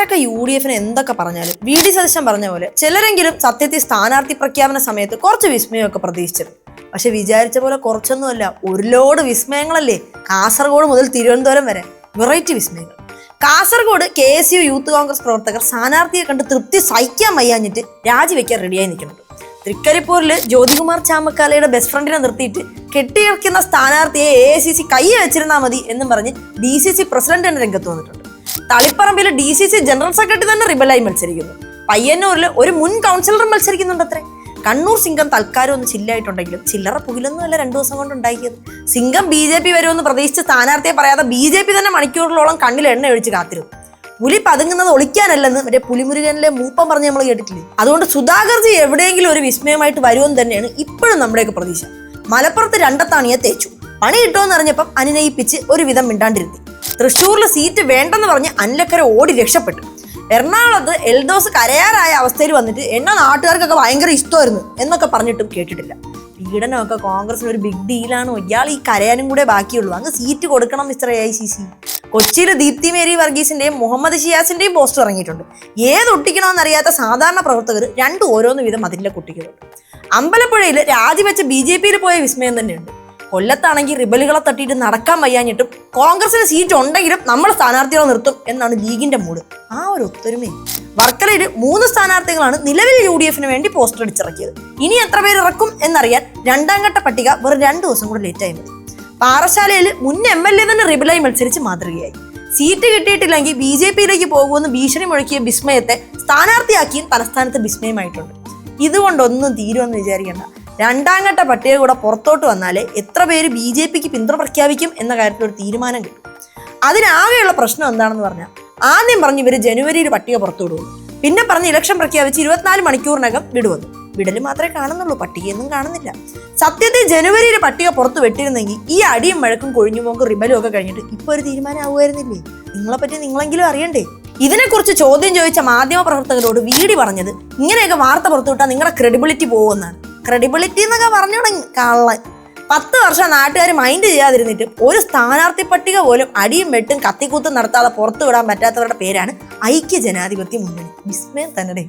ആരൊക്കെ UDF എന്തൊക്കെ പറഞ്ഞാലും VD സതീശൻ പറഞ്ഞ പോലെ ചിലരെങ്കിലും സത്യത്തിൽ സ്ഥാനാർത്ഥി പ്രഖ്യാപന സമയത്ത് കുറച്ച് വിസ്മയമൊക്കെ പ്രതീക്ഷിച്ചിരുന്നു. പക്ഷെ വിചാരിച്ച പോലെ കുറച്ചൊന്നുമല്ല, ഒരു ലോഡ് വിസ്മയങ്ങളല്ലേ. കാസർഗോഡ് മുതൽ തിരുവനന്തപുരം വരെ വെറൈറ്റി വിസ്മയങ്ങൾ. കാസർഗോഡ് KSU യൂത്ത് കോൺഗ്രസ് പ്രവർത്തകർ സ്ഥാനാർത്ഥിയെ കണ്ട് തൃപ്തി സഹിക്കാൻ വയ്യാഞ്ഞിട്ട് രാജിവെക്കാൻ റെഡിയായി നിൽക്കുന്നുണ്ട്. തൃക്കരിപ്പൂരിൽ ജ്യോതികുമാർ ചാമക്കാലയുടെ ബെസ്റ്റ് ഫ്രണ്ടിനെ നിർത്തിയിട്ട് കെട്ടിയിറക്കുന്ന സ്ഥാനാർത്ഥിയെ AICC കൈ വെച്ചിരുന്നാൽ മതി എന്നും പറഞ്ഞ് DCC പ്രസിഡന്റ് തന്നെ രംഗത്ത് വന്നിട്ടുണ്ട്. തളിപ്പറമ്പിൽ DCC ജനറൽ സെക്രട്ടറി തന്നെ റിബലായി മത്സരിക്കുന്നു. പയ്യന്നൂരിൽ ഒരു മുൻ കൗൺസിലർ മത്സരിക്കുന്നുണ്ടത്രേ. കണ്ണൂർ സിംഗം തൽക്കാലം ഒന്ന് ചില്ലായിട്ടുണ്ടെങ്കിലും ചില്ലറ പുകിലൊന്നുമല്ല 2 ദിവസം കൊണ്ട് ഉണ്ടാക്കിയത്. സിംഗം BJP വരുമെന്ന് പ്രതീക്ഷിച്ച് സ്ഥാനാർത്ഥിയെ പറയാതെ BJP തന്നെ മണിക്കൂറുകളോളം കണ്ണിൽ എണ്ണ ഒഴിച്ച് കാത്തിരുന്നു. പുലി പതുങ്ങുന്നത് ഒളിക്കാനല്ലെന്ന് മറ്റേ പുലിമുരുകനിലെ മൂപ്പം പറഞ്ഞ് നമ്മൾ കേട്ടിട്ടില്ലേ. അതുകൊണ്ട് സുധാകർജി എവിടെയെങ്കിലും ഒരു വിസ്മയമായിട്ട് വരുമെന്ന് തന്നെയാണ് ഇപ്പോഴും നമ്മുടെയൊക്കെ പ്രതീക്ഷ. മലപ്പുറത്ത് രണ്ടത്താണിയെ തേച്ചു. പണി കിട്ടുമെന്ന് അറിഞ്ഞപ്പം അനുനയിപ്പിച്ച് ഒരുവിധം മിണ്ടാണ്ടിരുത്തി. തൃശ്ശൂരിൽ സീറ്റ് വേണ്ടെന്ന് പറഞ്ഞ് അനിലക്കര ഓടി രക്ഷപ്പെട്ടു. എറണാകുളത്ത് എൽദോസ് കരയാറായ അവസ്ഥയിൽ വന്നിട്ട് എന്നെ നാട്ടുകാർക്കൊക്കെ ഭയങ്കര ഇഷ്ടമായിരുന്നു എന്നൊക്കെ പറഞ്ഞിട്ടും കേട്ടിട്ടില്ല. പീഡനമൊക്കെ കോൺഗ്രസിന് ഒരു ബിഗ് ഡീലാണോ? ഇയാൾ ഈ കരയാനും കൂടെ ബാക്കിയുള്ളൂ. അങ്ങ് സീറ്റ് കൊടുക്കണം മിസ്റ്റർ AICC. കൊച്ചിയിൽ ദീപ്തി മേരി വർഗീസിന്റെയും മുഹമ്മദ് ഷിയാസിന്റെയും പോസ്റ്റർ ഇറങ്ങിയിട്ടുണ്ട്. ഏതൊട്ടിക്കണമെന്നറിയാത്ത സാധാരണ പ്രവർത്തകർ രണ്ടും ഓരോന്ന് വീതം അതിലെ കുട്ടികളുണ്ട്. അമ്പലപ്പുഴയിൽ രാജിവെച്ച് BJPയിൽ പോയ വിസ്മയം തന്നെയുണ്ട്. കൊല്ലത്താണെങ്കിൽ റിബലുകളെ തട്ടിയിട്ട് നടക്കാൻ വയ്യാഞ്ഞിട്ടും കോൺഗ്രസിന് സീറ്റ് ഉണ്ടെങ്കിലും നമ്മൾ സ്ഥാനാർത്ഥികളെ നിർത്തും എന്നാണ് ലീഗിന്റെ മൂഡ്. ആ ഒരു ഒത്തൊരുമയും. വർക്കലയിൽ 3 സ്ഥാനാർത്ഥികളാണ് നിലവിൽ UDF വേണ്ടി പോസ്റ്റർ അടിച്ചിറക്കിയത്. ഇനി എത്ര പേര് ഇറക്കും എന്നറിയാൻ 2ാം ഘട്ട പട്ടിക വെറും 2 ദിവസം കൂടെ ലേറ്റായി മതി. പാറശാലയിൽ മുൻ MLA തന്നെ റിബലായി മത്സരിച്ച് മാതൃകയായി. സീറ്റ് കിട്ടിയിട്ടില്ലെങ്കിൽ BJPയിലേക്ക് പോകുമെന്ന് ഭീഷണി മുഴക്കിയ വിസ്മയത്തെ സ്ഥാനാർത്ഥിയാക്കിയും തലസ്ഥാനത്ത് വിസ്മയമായിട്ടുണ്ട്. ഇതുകൊണ്ടൊന്നും തീരുമെന്ന് വിചാരിക്കേണ്ട. 2ാം ഘട്ട പട്ടിക കൂടെ പുറത്തോട്ട് വന്നാലേ എത്ര പേര് BJPക്ക് പിന്തുണ പ്രഖ്യാപിക്കും എന്ന കാര്യത്തിൽ ഒരു തീരുമാനം കിട്ടും. അതിനാകെയുള്ള പ്രശ്നം എന്താണെന്ന് പറഞ്ഞാൽ, ആദ്യം പറഞ്ഞ് ഇവർ ജനുവരിയിൽ പട്ടിക പുറത്തുവിടുന്നു. പിന്നെ പറഞ്ഞ് ഇലക്ഷൻ പ്രഖ്യാപിച്ച് 24 മണിക്കൂറിനകം വിടുവന്നു. വിടൽ മാത്രമേ കാണുന്നുള്ളൂ, പട്ടികയൊന്നും കാണുന്നില്ല. സത്യത്തിൽ ജനുവരിയിൽ പട്ടിക പുറത്ത് വെട്ടിരുന്നെങ്കിൽ ഈ അടിയും മഴക്കും കൊഴിഞ്ഞുപോക്കും റിബലും ഒക്കെ കഴിഞ്ഞിട്ട് ഇപ്പൊ ഒരു തീരുമാനം ആവുമായിരുന്നില്ലേ? നിങ്ങളെപ്പറ്റി നിങ്ങളെങ്കിലും അറിയണ്ടേ? ഇതിനെക്കുറിച്ച് ചോദ്യം ചോദിച്ച മാധ്യമ പ്രവർത്തകരോട് VD പറഞ്ഞത്, ഇങ്ങനെയൊക്കെ വാർത്ത പുറത്തുവിട്ടാൽ നിങ്ങളുടെ ക്രെഡിബിലിറ്റി പോകുമെന്നാണ്. ക്രെഡിബിലിറ്റി എന്നൊക്കെ പറഞ്ഞു തുടങ്ങി കള്ളൻ. 10 വർഷം നാട്ടുകാർ മൈൻഡ് ചെയ്യാതിരുന്നിട്ടും ഒരു സ്ഥാനാർത്ഥി പട്ടിക പോലും അടിയും വെട്ടും കത്തിക്കൂത്തും നടത്താതെ പുറത്തുവിടാൻ പറ്റാത്തവരുടെ പേരാണ് ഐക്യ ജനാധിപത്യ മുന്നണി. വിസ്മയം തന്നെ.